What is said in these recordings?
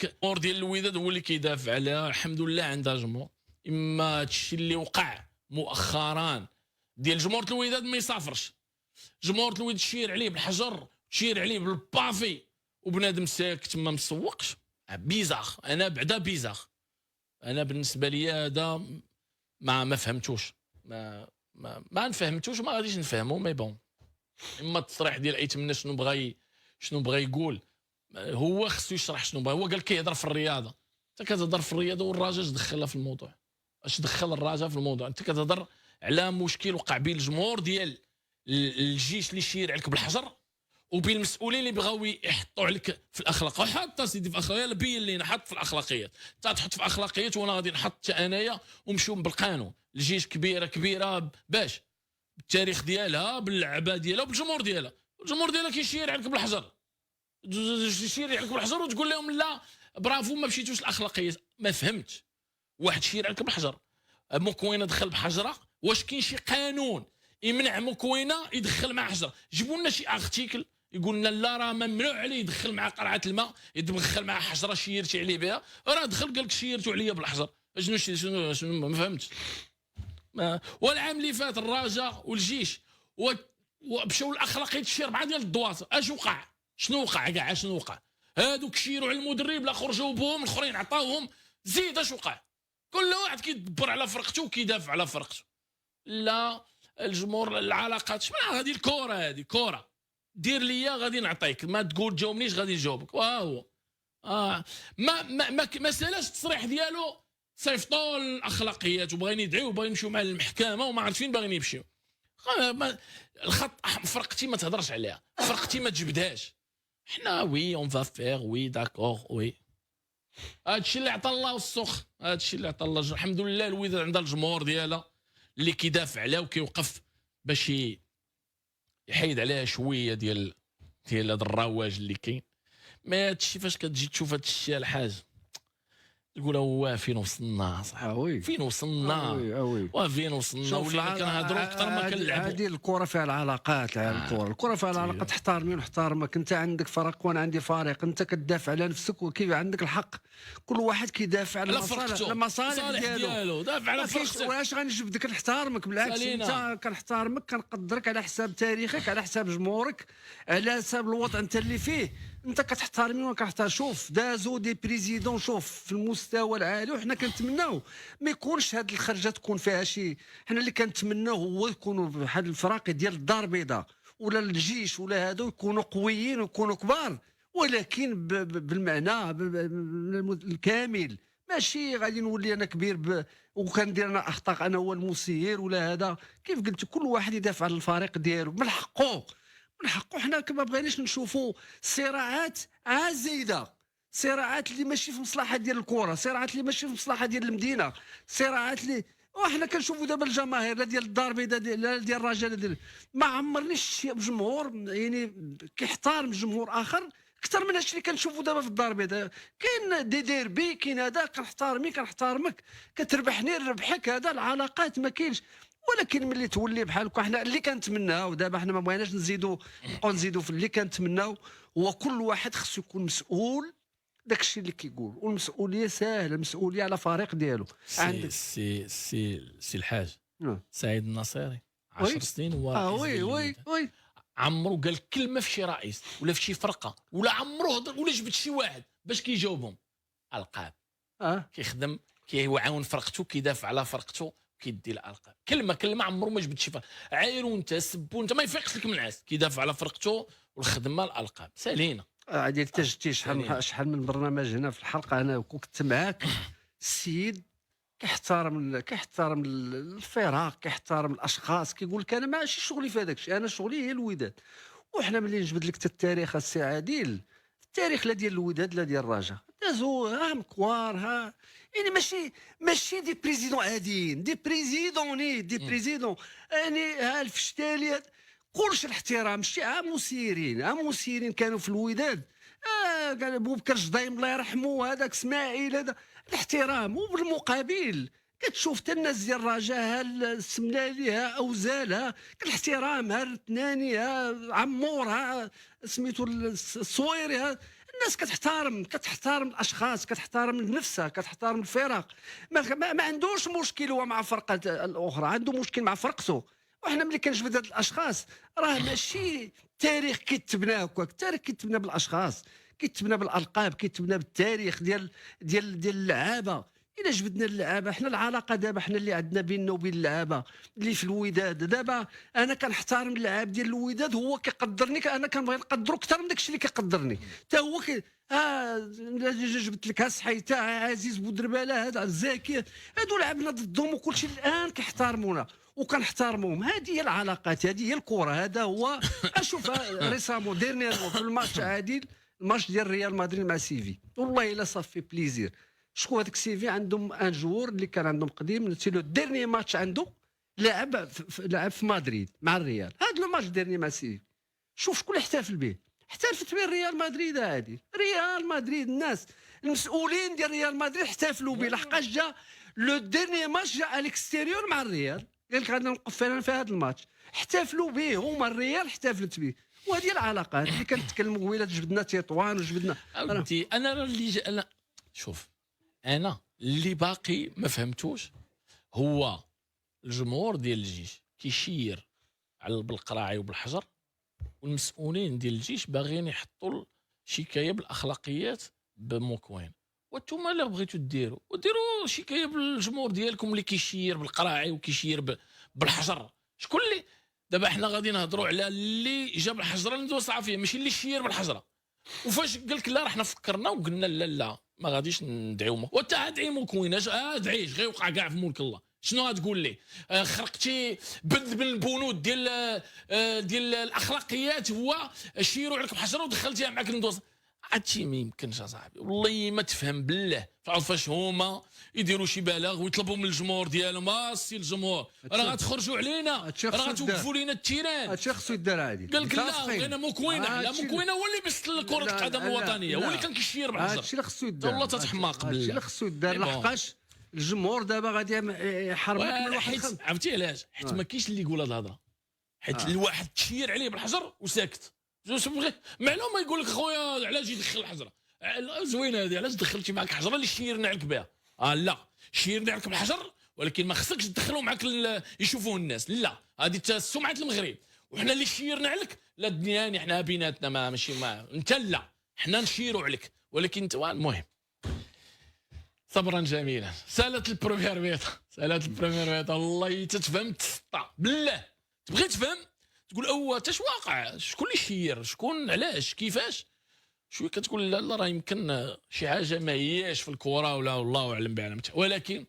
داك الجمهور ديال الوداد هو اللي كيدافع عليها، الحمد لله عندها جمهور. اما هادشي اللي وقع مؤخرا ديال جمهور الوداد ما يسافرش، جمهور الوداد تشير عليه بالحجر، تشير عليه بالبافي، وبنادم ساكت ما مسوقش. بيزاخ، انا بعدا بيزاخ. انا بالنسبه لي هذا ما فهمتوش، ما نفهمتوش، ما غاديش نفهمو. مي بون، اما التصريح ديال ايتمنى شنو بغى يقول، هو خصو يشرح شنو بغى. هو قال كيهضر في الرياضه، انت كتهضر في الرياضه والراجا اش دخلها في الموضوع؟ اش دخل الراجا في الموضوع؟ انت كتهضر على مشكل وقع بين الجمهور ديال الجيش اللي شير عليك بالحجر وبين المسؤولين اللي بغاو يحطوا عليك في الاخلاق. وحط سيدي في اخلاقيات، بين لينا حط في الاخلاقيات. انت تحط في اخلاقيات وانا غادي نحط حتى انايا ونمشيو بالقانون. الجيش كبيره باش بالتاريخ ديالها، باللعبه ديالها وبالجمهور ديالها. الجمهور ديالها كيشير عليك بالحجر، يشير عليك بالحجر وتقول لهم لا برافو ما مشيتوش الاخلاقيات. ما فهمتش. واحد شير عليك بالحجر، مكوينه دخل بحجره، واش كاين شي قانون يمنع مكوينه يدخل مع حجره؟ جيبوا لنا شي ارتيكل يقول لنا لا راه ممنوع عليه يدخل مع قرعه الماء، يدخل مع حجره شيرتي عليه بها. راه دخل قال لك شيرتو عليا بالحجر. شنو ما فهمتش. والعام اللي فات الرجاء والجيش ومشاو الاخلاقيات شي 4 ديال الدواص. اش وقع؟ شنو وقع كاع؟ شنو وقع؟ هادوك شيروا على المدرب، لا خرجوا بهم، الاخرين عطاوهم. زيد اش وقع؟ كل واحد كيدبر على فرقته وكيدافع على فرقته. لا الجمهور العلاقات شمن هذه الكره، هذه كره دير ليا غادي نعطيك، ما تقول جاوبنيش غادي نجاوبك. وها هو ما سالاش التصريح ديالو، صيفطوا الاخلاقيات وبغاين يدعيو وبغاين يمشيو مع المحكمه وما عرفت فين باغيين يمشيو. الخط فرقتي ما تهضرش عليها، فرقتي ما تجبدهاش. حنا وي اون فا فيغ وي داكور وي. هادشي اللي عطى الله السخ، هادشي اللي عطى الله. الحمد لله الوداد عندها الجمهور ديالها اللي كيدافع عليها وكيوقف باش يحيد عليها شويه ديال هذا الرواج اللي كاين. ما هادشي فاش كتجي تشوف هادشي الحاج تقول هو فين وصلنا صاحبي؟ فين وصلنا؟ وفين وصلنا؟ ولينا كنهضروا اكثر ما كنلعبوا. هذه الكره فيها العلاقات. الكره فيها العلاقات، تحترمي ونحترمك. انت عندك فريق وانا عندي فريق، انت كتدافع على نفسك وكيف عندك الحق. كل واحد كيدافع على المصالح ديالو. دافع على فرقته. واش غنجبدك؟ نحترمك بالعكس. انت كنحترمك، كنقدرك على حساب تاريخك، على حساب جمهورك، على حساب الوطن انت اللي فيه. انت كتحترمني وانا كنحترم. شوف دازو دي بريزيدون شوف في المستوى العالي، وحنا كنتمناو ما يكونش هاد الخرجه تكون فيها شي. حنا اللي كنتمناو هو يكونوا بحال الفرق ديال الدار البيضاء ولا الجيش ولا هادو يكونوا قويين ويكونوا كبار، ولكن بالمعنى الكامل. ماشي غادي نولي انا كبير وكندير انا اخطاء انا هو المسير ولا هذا. كيف قلت كل واحد يدافع على الفريق ديالو من حقه. من حقه. حنا ما بغيناش نشوفوا صراعات زايده، صراعات اللي ماشي في مصلحه ديال الكره، صراعات اللي ماشي في مصلحه ديال المدينه، صراعات اللي وحنا كنشوفوا دابا الجماهير لا ديال الدار البيضاء لا ديال الرجاء ديال ما عمرنيش جمهور يعني كيحترم جمهور اخر اكثر من هادشي اللي كنشوفوا دابا في الدار البيضاء. كاين دي ديربي، كاين هذا كنحترمك كتربحني نربحك. هذا العلاقات ما كاينش. ولكن ملي تولي بحال هكا حنا اللي كنتمناو ودابا حنا ما بغيناش نبقاو نزيدوا في اللي كنتمناو هو كل واحد خصو يكون مسؤول داكشي اللي كيقول. والمسؤوليه ساهله، المسؤوليه على فريق ديالو. عندك سي الحاج سعيد النصيري 10 سنين هو وي عمرو قال كلمه في شي رئيس ولا في شي فرقه ولا عمرو هضر ولا جبت شي واحد باش كيجاوبهم. القاب كيخدم كيعاون فرقته، كيدافع على فرقته، كيدي الالقاب. كلمه عمرو ما جبت شي فرقه. عايروا انت سبوا انت ما يفيقش لك من الناس. كيدافع على فرقته والخدمه الالقاب سالينا. عادي انت جبتي شحال من برنامج هنا في الحلقه انا كنت معاك. السيد كيحترم الفرق، كيحترم الاشخاص، كيقول لك انا ماشي شغلي في هذاك الشيء، انا شغلي هي الوداد. وحنا ملي نجبد لك التاريخ السي عادل، التاريخ لا ديال الوداد لا ديال الرجاء دازو مكوار يعني ماشي دي بريزيدون عاديين، دي بريزيدون يعني الفشتالي كلشي الاحترام. شي مسيرين كانوا في الوداد. قال بوبكر جدايم الله يرحمه، هذاك اسماعيل، هذا الاحترام. وبالمقابل كتشوف حتى الناس ديال الرجاء السملالي اوزال الاحترام، الثناني عمور سميتو الصويري الناس كتحترم الاشخاص، كتحترم نفسها، كتحترم الفرق. ما عندوش مشكل هو مع الفرقه الاخرى، عنده مشكل مع فرقته. وحنا ملي كنجبد هاد الاشخاص راه ماشي التاريخ كيتبنى هكاك، التاريخ كيتبنى بالاشخاص، كيتبنى بالالقاب، كيتبنى بالتاريخ ديال اللعابه. الا جبدنا اللعابه، حنا العلاقه دابا حنا اللي عندنا بيننا وبين اللعابه اللي في الوداد دابا، انا كنحترم اللاعب ديال الوداد، هو كيقدرني، انا كنبغي نقدرو اكثر من داكشي اللي كيقدرني حتى هو جبت لك ها سحيته، ها عزيز بودرباله، هذا الزاكي، هادو لعبنا ضدهم وكلشي الان كيحترمونا وكنحترموهم. هذه هي العلاقات، هذه هي الكره، هذا هو. اشوف ريسامون ديرنييرمون في الماتش عادل، الماتش ديال ريال مدريد مع سيفي، والله الا صافي بليزير. شكون هذاك سيفي؟ عندهم ان جوور اللي كان عندهم قديم، سي لو ديرني ماتش عنده لعب في مدريد مع الريال، هذا لو ماتش ديرني مع سيفي. شوف شكون اللي احتفل به، احتفلت به ريال مدريد. هذه ريال مدريد، الناس المسؤولين ديال ريال مدريد احتفلوا به لحقاش جا لو ديرني ماتش جا الاكستيريور مع الريال، قال لك غادي نوقف فعلا في هذا الماتش، احتفلوا به هما، الريال احتفلت به. وهذه العلاقات اللي كنتكلموا قبيله، جبدنا تطوان وجبدنا. انا اللي انا شوف، انا اللي باقي ما فهمتوش هو الجمهور ديال الجيش كيشير على بالقراعي وبالحجر، والمسؤولين ديال الجيش باغيين يحطوا شكايه بالاخلاقيات بموكوين. وانتم اللي بغيتوا ديروا شكايه بالجمهور ديالكم اللي كيشير بالقراعي وكيشير بالحجر. شكون اللي دابا حنا غادي نهضروا على اللي جاب الحجره اللي ندوز فيه، ماشي اللي شير بالحجره. وفاش قال لك لا، رحنا فكرنا وقلنا لا ما غاديش ندعيو، وانت ادعي موكوين، ادعيش غير يوقع كاع في ملك الله. شنو غتقول لي؟ خرقتي بند من البنود ديال الاخلاقيات، هو شيروا عليك بحجره ودخلتيها معاك ندوز. هادشي ما يمكنش اصاحبي، والله ما تفهم بالله. فاش هما يديروا شي بلاغ ويطلبوا من الجمهور ديالهم، السي الجمهور راه غتخرجوا علينا، راه غتوقفوا لينا التيران. هادشي خصو يدار عادي. قال لك لا، بغينا موكوينه. لا، موكوينه هو اللي بيست كره القدم الوطنيه، هو اللي كان كيشير بالحجر. هادشي اللي خصو يدار، والله تتحماق بالله. هادشي اللي خصو يدار، لحقاش الجمهور دابا غادي يحرمك من واحد. عرفتي علاش؟ حيت ما كاينش اللي يقول هاد الهضره، حيت الواحد تشير عليه بالحجر وساكت. معلومه يقول لك خويا علاش يدخل الحجره، زوينه هذه، علاش دخلتي معك الحجره اللي شيرنا عليك بها؟ لا، شيرنا عليك بالحجر، ولكن ما خصكش تدخلوا معك يشوفوه الناس. لا، هذه سمعه المغرب، وحنا اللي شيرنا عليك لا دنياني، حنا بيناتنا ماشي انت لا، حنا نشيروا عليك، ولكن انت المهم. صبرا جميلا. سالت البروميير ميطا، والله تتفهم تسطا بالله، تبغي تفهم تقول اش واقع، شكون اللي شير، شكون، علاش، كيفاش. شويه كتقول لا راه يمكن شي حاجه ما هياش في الكره، ولا والله اعلم بها. ولكن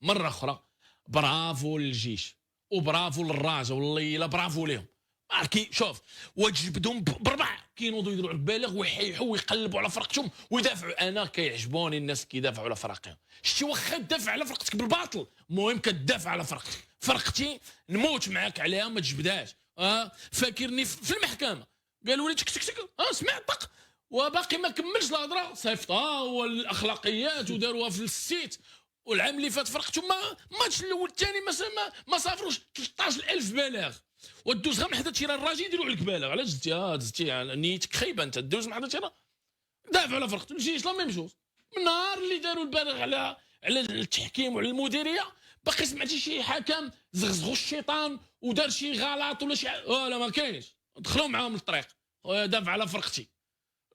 مره اخرى برافو للجيش وبرافو للراجا، والله الا برافو لهم. شوف، وتجبدهم بربع كينوضوا يديروا البالغ ويحيحوا ويقلبوا على فرقتهم ويدافعوا. انا كيعجبوني الناس كيدافعوا على فرقهم. شتي واخا تدافع على فرقتك بالباطل، المهم كتدافع على فرقتي نموت معاك عليها، ما تجبدهاش. فاكرني في المحكمه قالوا لي تك تك تك، سمعت طق وباقي ما كملش الهضره، صيفطها والاخلاقيات وداروها في السيت. والعام اللي فات فرقتهم ماتش الاول الثاني ما سافروش 13000 بلاغ، ودوز غير من حدا تيران الراجل يديروا عليك بالغ. علاش دزتي نيتك خايبه، انت دوز من حدا تيران دافع على فرقته. الجيش لا ميم جوز، من النهار اللي داروا البالغ على التحكيم وعلى المديريه، باقي سمعتي شي حكم زغزغوا الشيطان ودار شي غلط ولا شي لا ما كاينش. دخلوا معاهم للطريق، دافع على فرقتي.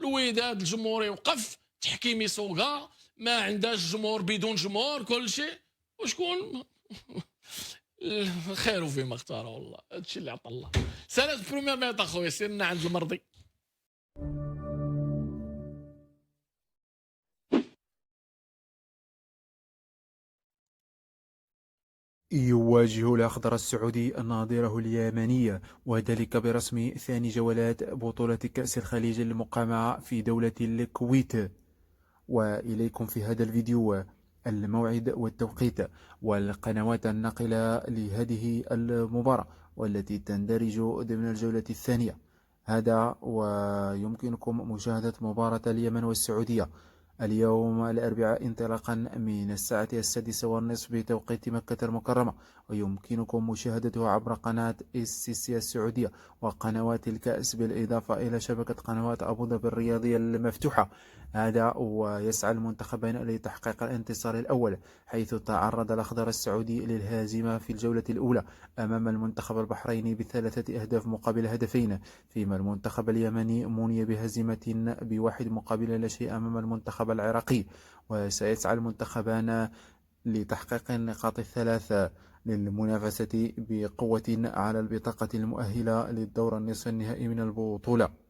الوداد الجمهور يوقف، تحكيم يسوقها، ما عندهاش جمهور بدون جمهور، كل شيء. وشكون خير فيما اختار، والله هادشي اللي عطى الله. سالات بروميير ميط اخويا، سيرنا عند المرضي. يواجه الأخضر السعودي نظيره اليمني، وذلك برسم ثاني جولات بطولة كأس الخليج المقامعة في دولة الكويت. وإليكم في هذا الفيديو الموعد والتوقيت والقنوات الناقلة لهذه المباراة والتي تندرج ضمن الجولة الثانية. هذا ويمكنكم مشاهدة مباراة اليمن والسعودية اليوم الأربعاء انطلاقا من الساعة 6:30 بتوقيت مكة المكرمة، ويمكنكم مشاهدته عبر قناة SCC السعودية وقنوات الكأس، بالإضافة إلى شبكة قنوات أبو ظبي الرياضية المفتوحة. هذا ويسعى المنتخبين لتحقيق الانتصار الأول، حيث تعرض الأخضر السعودي للهزيمة في الجولة الأولى أمام المنتخب البحريني ب3 أهداف مقابل هدفين، فيما المنتخب اليمني مني بهزيمة ب1 مقابل لا شيء أمام المنتخب العراقي. وسيسعى المنتخبان لتحقيق النقاط الثلاثة للمنافسة بقوة على البطاقة المؤهلة للدور النصف النهائي من البطولة.